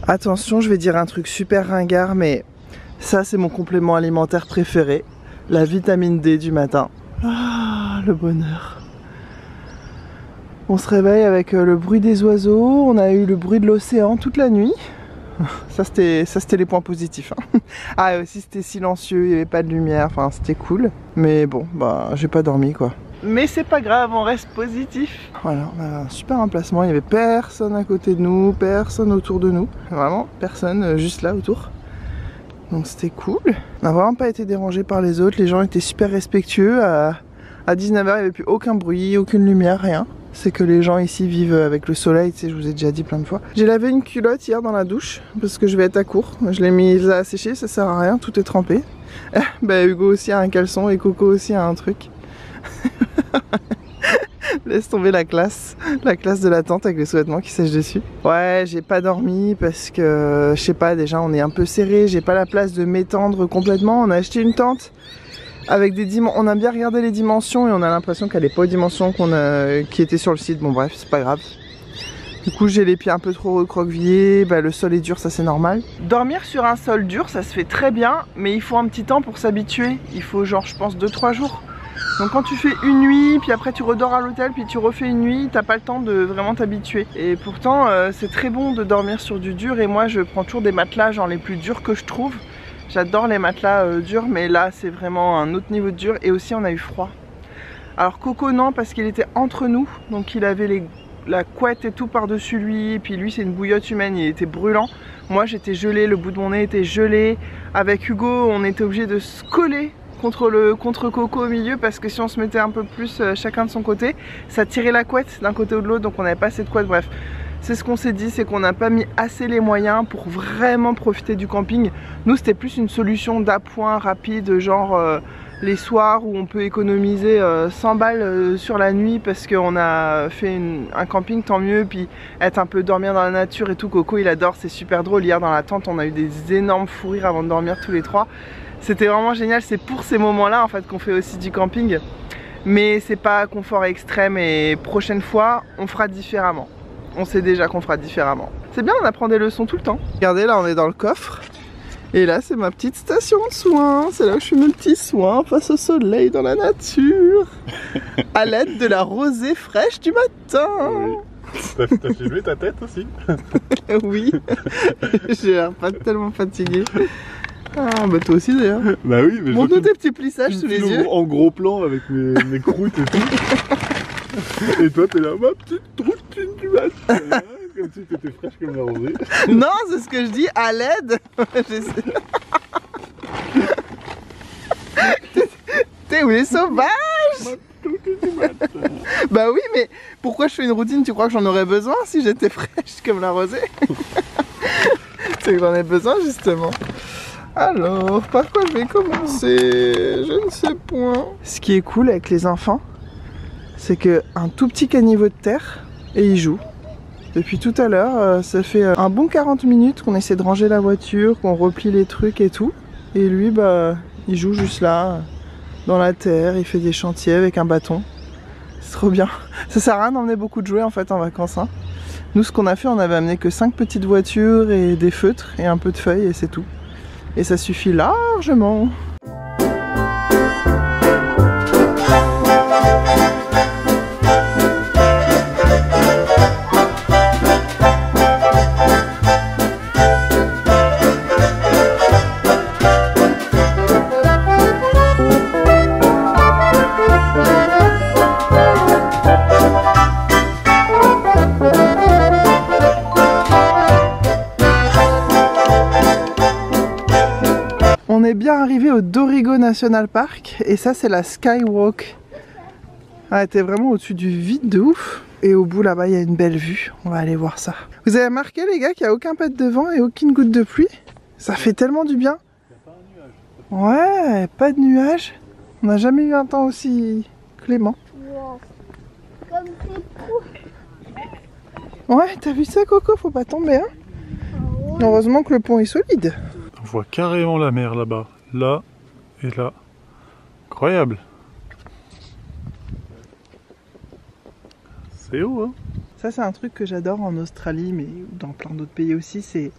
Attention, je vais dire un truc super ringard, mais ça c'est mon complément alimentaire préféré. La vitamine D du matin. Ah, le bonheur. On se réveille avec le bruit des oiseaux, on a eu le bruit de l'océan toute la nuit. Ça c'était les points positifs. Hein. Ah, et aussi c'était silencieux, il n'y avait pas de lumière, enfin c'était cool. Mais bon, bah j'ai pas dormi quoi. Mais c'est pas grave, on reste positif. Voilà, on a un super emplacement, il n'y avait personne à côté de nous, personne autour de nous. Vraiment, personne juste là autour. Donc c'était cool. On n'a vraiment pas été dérangé par les autres, les gens étaient super respectueux. À 19h, il n'y avait plus aucun bruit, aucune lumière, rien. C'est que les gens ici vivent avec le soleil, tu sais, je vous ai déjà dit plein de fois. J'ai lavé une culotte hier dans la douche, parce que je vais être à court. Je l'ai mise à sécher, ça sert à rien, tout est trempé. Bah Hugo aussi a un caleçon et Coco aussi a un truc. Laisse tomber la classe de la tente avec les sous-vêtements qui sèchent dessus. Ouais, j'ai pas dormi parce que, je sais pas, déjà on est un peu serré, j'ai pas la place de m'étendre complètement. On a acheté une tente avec des dimensions, on a bien regardé les dimensions et on a l'impression qu'elle est pas aux dimensions qui étaient sur le site. Bon bref, c'est pas grave. Du coup j'ai les pieds un peu trop recroquevillés, bah, le sol est dur, ça c'est normal. Dormir sur un sol dur ça se fait très bien, mais il faut un petit temps pour s'habituer. Il faut genre je pense 2-3 jours. Donc quand tu fais une nuit, puis après tu redors à l'hôtel, puis tu refais une nuit, t'as pas le temps de vraiment t'habituer. Et pourtant c'est très bon de dormir sur du dur, et moi je prends toujours des matelas genre les plus durs que je trouve. J'adore les matelas durs, mais là c'est vraiment un autre niveau de dur, et aussi on a eu froid. Alors Coco non, parce qu'il était entre nous, donc il avait la couette et tout par-dessus lui, et puis lui c'est une bouillotte humaine, il était brûlant. Moi j'étais gelée, le bout de mon nez était gelé. Avec Hugo on était obligé de se coller contre Coco au milieu, parce que si on se mettait un peu plus chacun de son côté, ça tirait la couette d'un côté ou de l'autre, donc on n'avait pas assez de couette. Bref, c'est ce qu'on s'est dit, c'est qu'on n'a pas mis assez les moyens pour vraiment profiter du camping. Nous c'était plus une solution d'appoint rapide, genre les soirs où on peut économiser 100 balles sur la nuit parce qu'on a fait un camping, tant mieux, puis être un peu dormir dans la nature et tout. Coco il adore, c'est super drôle. Hier dans la tente on a eu des énormes fous rires avant de dormir tous les trois. C'était vraiment génial, c'est pour ces moments-là en fait qu'on fait aussi du camping. Mais c'est pas confort extrême, et prochaine fois, on fera différemment. On sait déjà qu'on fera différemment. C'est bien, on apprend des leçons tout le temps. Regardez, là on est dans le coffre. Et là c'est ma petite station de soins. C'est là où je fais mes petits soins face au soleil dans la nature. À l'aide de la rosée fraîche du matin. Oui. T'as filmé ta tête aussi? Oui. J'ai l'air pas tellement fatiguée. Ah bah toi aussi d'ailleurs. Bah oui, mais montre-nous tes petits plissages sous les yeux. En gros plan avec mes croûtes et tout. Et toi t'es là, ma petite routine du matin. Comme si t'étais fraîche comme la rosée. Non, c'est ce que je dis, à l'aide. T'es où les sauvages? Bah oui, mais pourquoi je fais une routine? Tu crois que j'en aurais besoin si j'étais fraîche comme la rosée? C'est que j'en ai besoin justement. Alors, par quoi je vais commencer? Je ne sais point. Ce qui est cool avec les enfants, c'est qu'un tout petit caniveau de terre, et ils jouent. Depuis tout à l'heure, ça fait un bon 40 minutes qu'on essaie de ranger la voiture, qu'on replie les trucs et tout. Et lui, bah, il joue juste là, dans la terre, il fait des chantiers avec un bâton. C'est trop bien. Ça sert à rien d'emmener beaucoup de jouets en fait en vacances. Hein. Nous, ce qu'on a fait, on avait amené que 5 petites voitures et des feutres et un peu de feuilles, et c'est tout. Et ça suffit largement. On est bien arrivé au Dorrigo National Park, et ça c'est la Skywalk. Elle était vraiment au-dessus du vide de ouf. Et au bout là-bas il y a une belle vue, on va aller voir ça. Vous avez remarqué les gars qu'il n'y a aucun pet de vent et aucune goutte de pluie? Ça fait tellement du bien. Ouais, pas de nuages. On n'a jamais eu un temps aussi clément. Wow. Comme c'est beau. Ouais, t'as vu ça Coco? Faut pas tomber hein. Ah ouais. Heureusement que le pont est solide. On voit carrément la mer là-bas, là et là. Incroyable. C'est haut hein. Ça c'est un truc que j'adore en Australie, mais dans plein d'autres pays aussi, c'est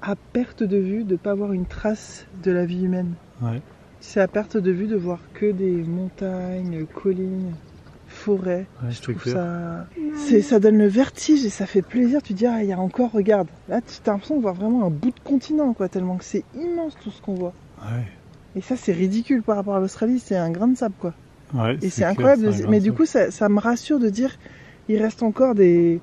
à perte de vue de pas voir une trace de la vie humaine. Ouais. C'est à perte de vue de voir que des montagnes, collines, forêts. Ouais, Je trouve clair. ça donne le vertige et ça fait plaisir. Tu te dis, ah, il y a encore, regarde. Là, tu as l'impression de voir vraiment un bout de continent, quoi, tellement que c'est immense tout ce qu'on voit. Ouais. Et ça, c'est ridicule par rapport à l'Australie, c'est un grain de sable, quoi. Ouais, Et c'est clair, incroyable. c'est un Mais grand du coup, ça me rassure de dire, il reste encore des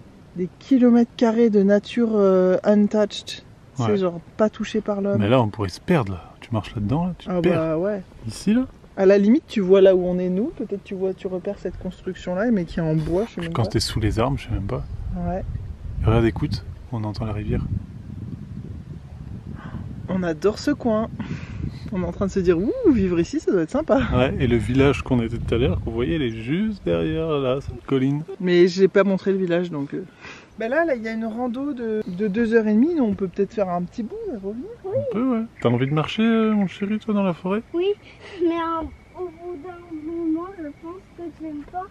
kilomètres carrés de nature untouched. Ouais. C'est genre pas touché par l'homme. Mais là, on pourrait se perdre, là. Tu marches là-dedans, là, tu te Ah perds. bah ouais. Ici, là. À la limite, tu vois là où on est nous, peut-être tu repères cette construction-là, mais qui est en bois, je sais même Quand pas. t'es sous les arbres, je sais même pas. Ouais. Et regarde, écoute, on entend la rivière. On adore ce coin. On est en train de se dire, ouh, vivre ici, ça doit être sympa. Ouais, et le village qu'on était tout à l'heure, qu'on voyait, il est juste derrière, là, cette colline. Mais j'ai pas montré le village, donc... Bah là, il y a une rando de 2h30, on peut peut-être faire un petit bout et revenir. Un peu, ouais. T'as envie de marcher, mon chéri, toi, dans la forêt? Oui, mais au bout d'un moment, je pense que je vais me pas.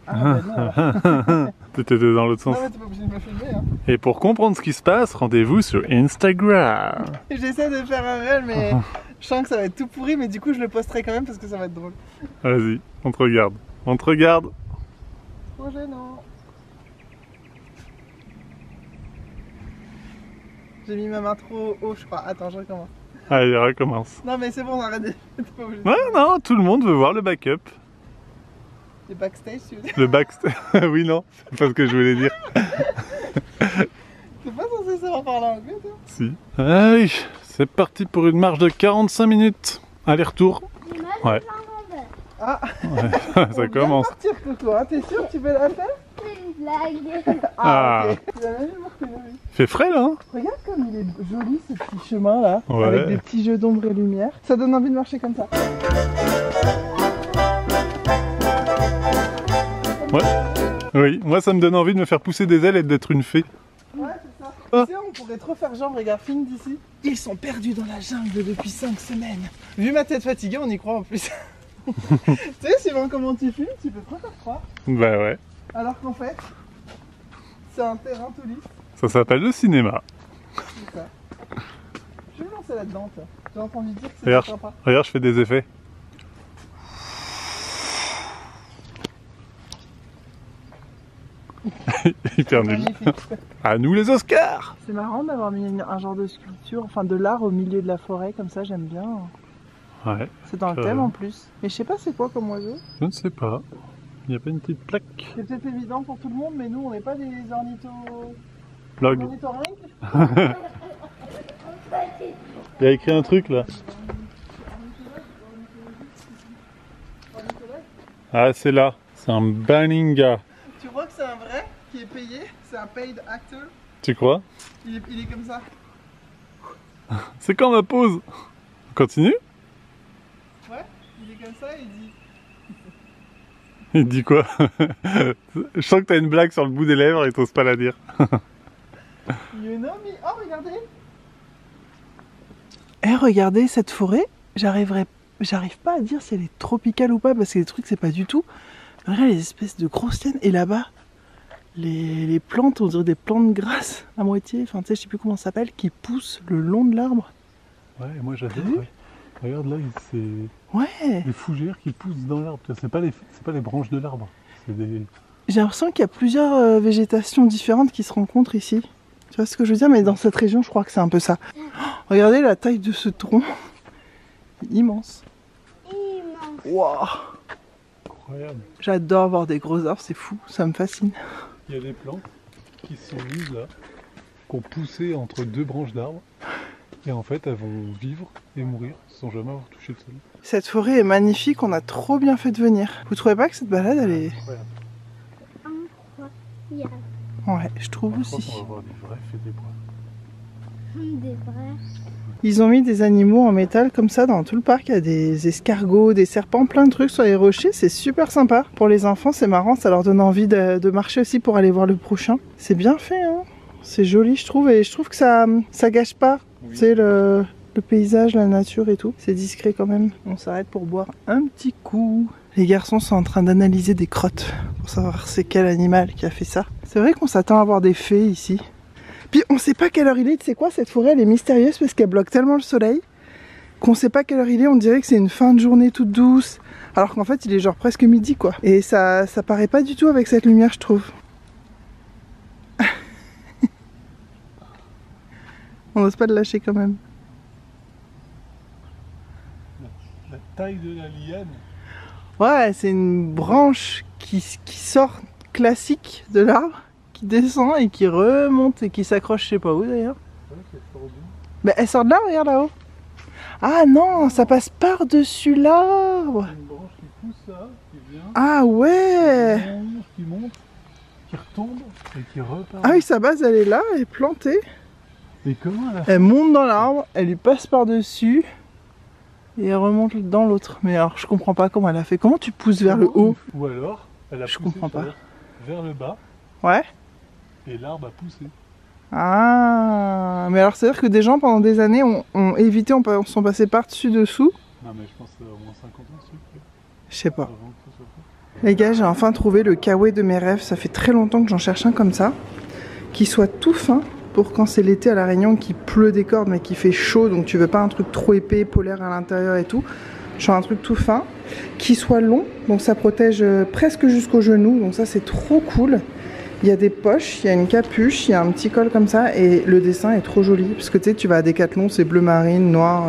Ah bah non. T'étais dans l'autre sens. Non mais t'es pas obligé de me filmer, hein. Et pour comprendre ce qui se passe, rendez-vous sur Instagram. J'essaie de faire un réel, mais je sens que ça va être tout pourri, mais du coup, je le posterai quand même parce que ça va être drôle. Vas-y, on te regarde. On te regarde. Trop gênant. J'ai mis ma main trop haut, je crois. Attends, je recommence. Allez, recommence. Non mais c'est bon, arrête. T'es pas obligé. Ouais, non, tout le monde veut voir le backup. Les backstage, tu veux dire. Le backstage. Oui, non, c'est pas ce que je voulais dire. T'es pas censé savoir parler anglais, toi. Si. Allez, c'est parti pour une marche de 45 minutes. Aller-retour. Ouais. Ah, Ouais, ça commence. On vient de partir, Coco, hein. T'es sûr que tu peux la faire? C'est une blague. Ah. Ok. C'est la même humour que nous. Il fait frais, là, hein? Regarde comme il est joli ce petit chemin là, Ouais. avec des petits jeux d'ombre et lumière. Ça donne envie de marcher comme ça. Oui, moi ça me donne envie de me faire pousser des ailes et d'être une fée. Ouais, c'est ça. Ah. Tu sais, on pourrait trop faire genre, regarde, film d'ici. Ils sont perdus dans la jungle depuis 5 semaines. Vu ma tête fatiguée, on y croit en plus. Tu sais, suivant comment tu filmes, tu peux trop faire croire. Bah ouais, Alors qu'en fait, c'est un terrain tout lisse. ça s'appelle le cinéma. C'est ça. Je vais me lancer là-dedans, toi. J'ai entendu dire que c'était Regarde, sympa. regarde, je fais des effets. Hyper nul. Magnifique. À nous les Oscars! C'est marrant d'avoir mis un genre de sculpture, enfin de l'art au milieu de la forêt, comme ça, j'aime bien. Ouais, C'est dans le thème en plus. Mais je sais pas c'est quoi comme oiseau. je ne sais pas. Il n'y a pas une petite plaque. C'est peut-être évident pour tout le monde, mais nous on n'est pas des Log. ornithorynques. Il a écrit un truc là. Ah, c'est là. C'est un Baninga. Tu vois que c'est un vrai qui est payé, c'est un paid actor. Tu crois? Il est comme ça. C'est quand ma pause? On continue? Ouais, il est comme ça et il dit. Il dit quoi? Je sens que t'as une blague sur le bout des lèvres et t'oses pas la dire. You know me. Oh, regardez! Eh, regardez cette forêt. J'arrive pas à dire si elle est tropicale ou pas parce que les trucs c'est pas du tout. Regarde les espèces de grosses lianes et là-bas, les plantes, on dirait des plantes grasses à moitié, enfin tu sais, je sais plus comment ça s'appelle, qui poussent le long de l'arbre. Ouais, moi j'adore. T'as vu? Ouais. Regarde là, c'est Ouais! des fougères qui poussent dans l'arbre. C'est pas les branches de l'arbre. C'est des. J'ai l'impression qu'il y a plusieurs végétations différentes qui se rencontrent ici. Tu vois ce que je veux dire? Mais dans cette région, je crois que c'est un peu ça. Oh, regardez la taille de ce tronc. Immense. Immense. Waouh! Incroyable. J'adore voir des gros arbres, c'est fou, ça me fascine. Il y a des plantes qui sont mises là, qui ont poussé entre deux branches d'arbres. Et en fait, elles vont vivre et mourir sans jamais avoir touché le sol. Cette forêt est magnifique, on a trop bien fait de venir. Vous trouvez pas que cette balade, elle est... Incroyable. Incroyable. Ouais, je trouve Je crois aussi. qu'on va voir des vrais fées des bois. Des vrais. Ils ont mis des animaux en métal comme ça dans tout le parc. Il y a des escargots, des serpents, plein de trucs sur les rochers. C'est super sympa. Pour les enfants, c'est marrant. Ça leur donne envie de marcher aussi pour aller voir le prochain. C'est bien fait, hein. C'est joli, je trouve. Et je trouve que ça gâche pas. Oui. Tu sais, le paysage, la nature et tout. C'est discret quand même. On s'arrête pour boire un petit coup. Les garçons sont en train d'analyser des crottes pour savoir c'est quel animal qui a fait ça. C'est vrai qu'on s'attend à voir des fées ici. Puis on sait pas quelle heure il est, tu sais quoi, cette forêt elle est mystérieuse parce qu'elle bloque tellement le soleil qu'on sait pas quelle heure il est, on dirait que c'est une fin de journée toute douce, alors qu'en fait il est genre presque midi quoi. Et ça paraît pas du tout avec cette lumière je trouve. On n'ose pas le lâcher quand même. La taille de la liane. Ouais, c'est une branche qui sort classique de l'arbre, qui descend et qui remonte et qui s'accroche je sais pas où d'ailleurs. Bah elle sort de là, regarde là-haut. Ah non, ça passe par-dessus l'arbre. Une branche qui pousse ça, qui vient. Ah ouais. Qui monte, qui retombe et qui repart. Ah oui, sa base elle est là, elle est plantée. Et comment elle a fait? Elle monte dans l'arbre, elle lui passe par-dessus et elle remonte dans l'autre. Mais alors je comprends pas comment elle a fait. Comment tu pousses vers le haut? Ou alors, elle a Je poussé comprends pas. vers le bas Ouais. et l'arbre a poussé. Ah, mais alors c'est-à-dire que des gens pendant des années ont évité, sont passés par-dessus dessous. Non mais je pense que ça a au moins 50 ans ce truc. Je sais pas. Avant que ça soit fait. Les gars, j'ai enfin trouvé le kawaii de mes rêves. Ça fait très longtemps que j'en cherche un comme ça, qui soit tout fin pour quand c'est l'été à La Réunion, qui pleut des cordes mais qui fait chaud, donc tu veux pas un truc trop épais, polaire à l'intérieur et tout. Je veux un truc tout fin, qui soit long, donc ça protège presque jusqu'au genou, donc ça c'est trop cool. Il y a des poches, il y a une capuche, il y a un petit col comme ça et le dessin est trop joli. Parce que tu sais, tu vas à Decathlon, c'est bleu marine, noir.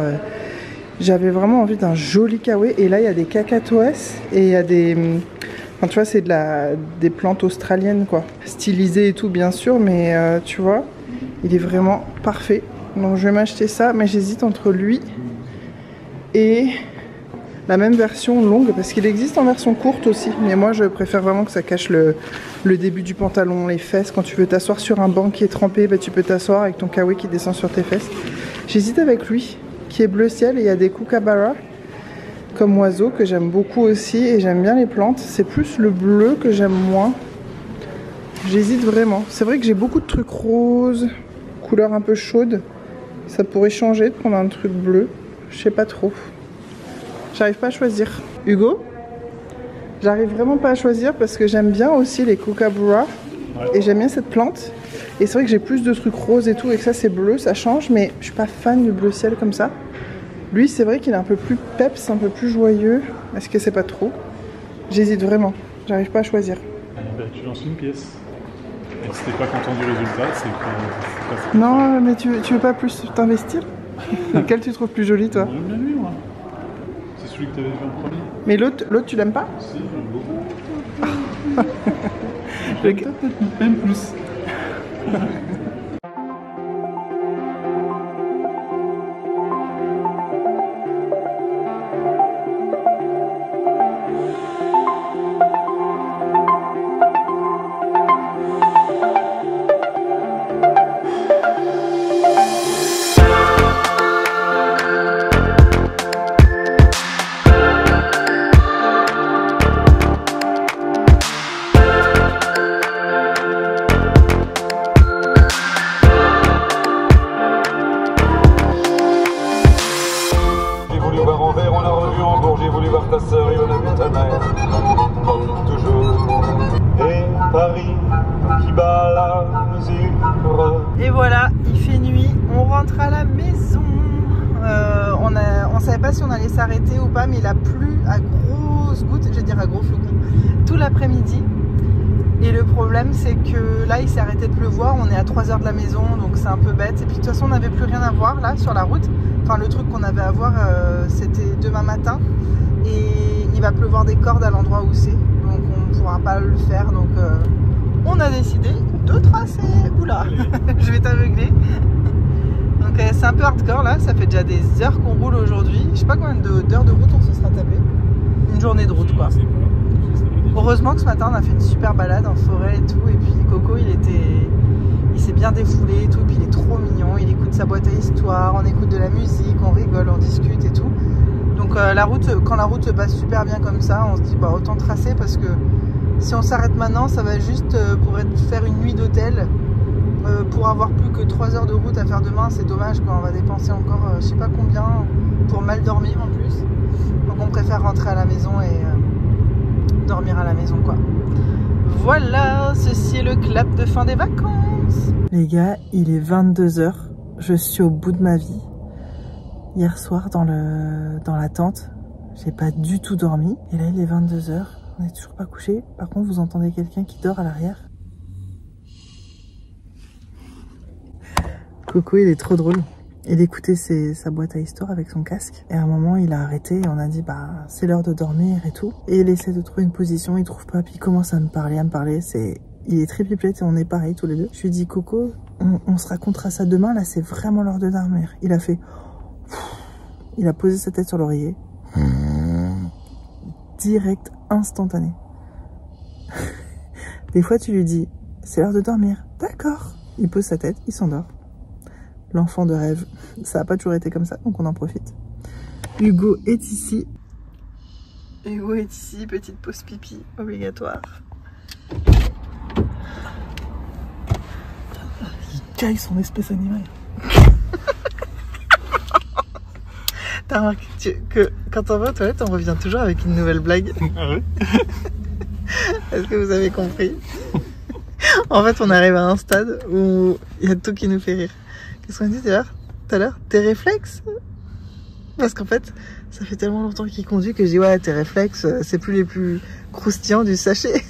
J'avais vraiment envie d'un joli kawaii. Et là, il y a des cacatoès et il y a des... Enfin, tu vois, c'est des plantes australiennes, quoi. Stylisées et tout, bien sûr, mais tu vois, il est vraiment parfait. Donc, je vais m'acheter ça, mais j'hésite entre lui et la même version longue, parce qu'il existe en version courte aussi. Mais moi, je préfère vraiment que ça cache le début du pantalon, les fesses. Quand tu veux t'asseoir sur un banc qui est trempé, bah, tu peux t'asseoir avec ton kawaii qui descend sur tes fesses. J'hésite avec lui, qui est bleu ciel, et il y a des kookaburra comme oiseaux que j'aime beaucoup aussi, et j'aime bien les plantes. C'est plus le bleu que j'aime moins. J'hésite vraiment. C'est vrai que j'ai beaucoup de trucs roses, couleur un peu chaude. Ça pourrait changer de prendre un truc bleu. Je sais pas trop. J'arrive pas à choisir. Hugo, j'arrive vraiment pas à choisir parce que j'aime bien aussi les kookaburra. Ouais. Et j'aime bien cette plante. Et c'est vrai que j'ai plus de trucs roses et tout, et que ça c'est bleu, ça change, mais je suis pas fan du bleu ciel comme ça. Lui, c'est vrai qu'il est un peu plus peps, un peu plus joyeux. Est-ce que c'est pas trop? J'hésite vraiment. J'arrive pas à choisir. Ben, tu lances une pièce. Et si t'es pas content du résultat, c'est que... Non, mais tu veux pas plus t'investir? Lequel tu trouves plus joli, toi? J'aime bien lui, moi. C'est celui que t'avais vu en premier. Mais l'autre tu l'aimes pas? Si, j'aime beaucoup. J'aime peut-être même plus. ta sœur et on a vu ta mère, comme toujours. Et Paris qui bat la musique. Et voilà, il fait nuit, on rentre à la maison. On savait pas si on allait s'arrêter ou pas, mais il a plu à grosses gouttes, je vais dire à gros flocons, tout l'après-midi. Et le problème c'est que là il s'est arrêté de pleuvoir, on est à 3 heures de la maison, donc c'est un peu bête. Et puis de toute façon on n'avait plus rien à voir là sur la route. Enfin le truc qu'on avait à voir c'était demain matin. Et il va pleuvoir des cordes à l'endroit où c'est. Donc on ne pourra pas le faire. Donc on a décidé de tracer. Oula, je vais t'aveugler. Donc c'est un peu hardcore là, ça fait déjà des heures qu'on roule aujourd'hui. Je sais pas combien d'heures de route on se sera tapé. Une journée de route quoi. Heureusement que ce matin on a fait une super balade en forêt et tout. Et puis Coco il s'est bien défoulé et tout. Et puis il est trop mignon, il écoute sa boîte à histoire, on écoute de la musique, on rigole, on discute et tout. Donc quand la route se passe super bien comme ça, on se dit bah autant tracer parce que si on s'arrête maintenant ça va juste pour faire une nuit d'hôtel. Pour avoir plus que 3 heures de route à faire demain, c'est dommage quoi. On va dépenser encore je sais pas combien pour mal dormir en plus. Donc on préfère rentrer à la maison et dormir à la maison quoi. Voilà, ceci est le clap de fin des vacances. chance. Les gars, il est 22 h. Je suis au bout de ma vie. Hier soir dans la tente, j'ai pas du tout dormi. Et là il est 22 h. On est toujours pas couché. Par contre vous entendez quelqu'un qui dort à l'arrière. Coco il est trop drôle. Il écoutait sa boîte à histoire avec son casque. Et à un moment il a arrêté et on a dit bah c'est l'heure de dormir et tout. Et il essaie de trouver une position, il trouve pas. Puis il commence à me parler. Il est très pipelette et on est pareil tous les deux. Je lui dis Coco, on se racontera ça demain. Là c'est vraiment l'heure de dormir. Il a fait... Il a posé sa tête sur l'oreiller. Direct, instantané. Des fois tu lui dis c'est l'heure de dormir. D'accord. Il pose sa tête, il s'endort. L'enfant de rêve. Ça n'a pas toujours été comme ça, donc on en profite. Hugo est ici. Hugo est ici, petite pause pipi obligatoire. Il caille son espèce animale. T'as remarqué que quand on va aux toilettes, on revient toujours avec une nouvelle blague. Ah ouais. Est-ce que vous avez compris? En fait, on arrive à un stade où il y a tout qui nous fait rire. Qu'est-ce qu'on dit tout à l'heure? Tes réflexes? Parce qu'en fait, ça fait tellement longtemps qu'il conduit que je dis ouais, tes réflexes, c'est plus les plus croustillants du sachet.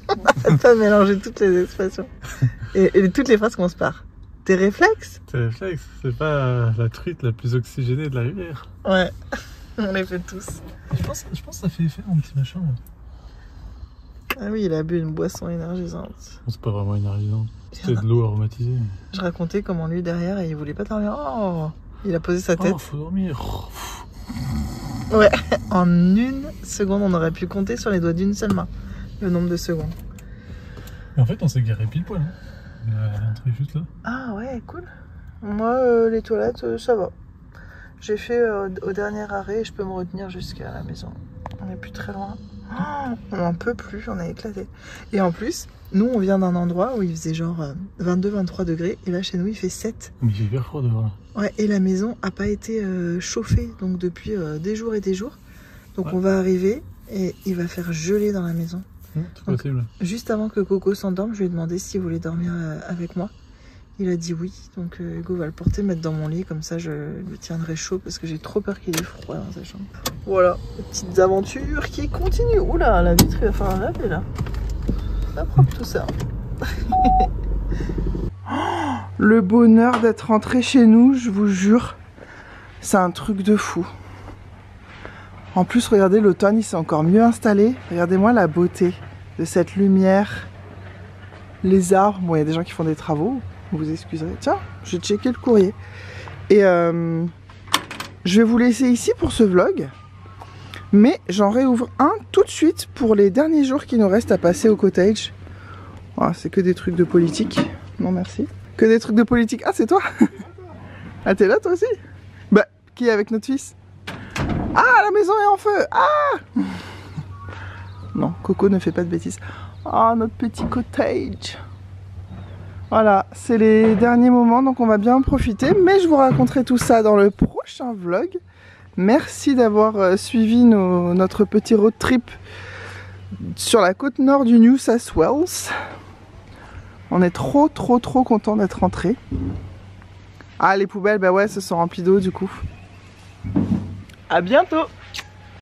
On n'arrête pas de mélanger toutes les expressions. Et toutes les phrases commencent par tes réflexes? Tes réflexes, c'est pas la truite la plus oxygénée de la rivière. Ouais, on les fait tous. Je pense que ça fait effet mon petit machin. Là. Ah oui, il a bu une boisson énergisante. C'est pas vraiment énergisant. C'était de l'eau aromatisée. Je racontais comment lui derrière, il voulait pas dormir. Oh, il a posé sa tête. Oh, faut dormir. Ouais, en 1 seconde, on aurait pu compter sur les doigts d'une seule main le nombre de secondes. Mais en fait, on s'est garé pile poil. Hein. L'entrée juste là. Ah ouais, cool. Moi, les toilettes, ça va. J'ai fait au dernier arrêt et je peux me retenir jusqu'à la maison. On est plus très loin. Oh, on n'en peut plus, on a éclaté. Et en plus, nous, on vient d'un endroit où il faisait genre 22-23 degrés. Et là, chez nous, il fait 7. Mais il fait hyper froid dehors là. Ouais, et la maison a pas été chauffée donc depuis des jours et des jours. Donc ouais. On va arriver et il va faire geler dans la maison. C'est possible. Juste avant que Coco s'endorme, je lui ai demandé s'il voulait dormir avec moi. Il a dit oui, donc Hugo va le porter, mettre dans mon lit, comme ça je lui tiendrai chaud parce que j'ai trop peur qu'il ait froid dans sa chambre. Voilà, les petites aventures qui continuent. Oula, la vitre il va falloir laver là. Ça propre tout ça. Le bonheur d'être rentré chez nous, je vous jure, c'est un truc de fou. En plus, regardez, l'automne il s'est encore mieux installé. Regardez-moi la beauté de cette lumière. Les arbres, bon il y a des gens qui font des travaux. Vous excuserez. Tiens, j'ai checké le courrier. Et je vais vous laisser ici pour ce vlog. Mais j'en réouvre un tout de suite pour les derniers jours qui nous restent à passer au cottage. Oh, c'est que des trucs de politique. Non, merci. Que des trucs de politique. Ah, c'est toi? Ah, t'es là toi aussi? Bah, qui est avec notre fils? Ah, la maison est en feu! Ah! Non, Coco ne fait pas de bêtises. Ah, notre petit cottage. Voilà, c'est les derniers moments, donc on va bien en profiter. Mais je vous raconterai tout ça dans le prochain vlog. Merci d'avoir suivi notre petit road trip sur la côte nord du New South Wales. On est trop content d'être rentrés. Ah, les poubelles, bah ouais, se sont remplies d'eau du coup. À bientôt!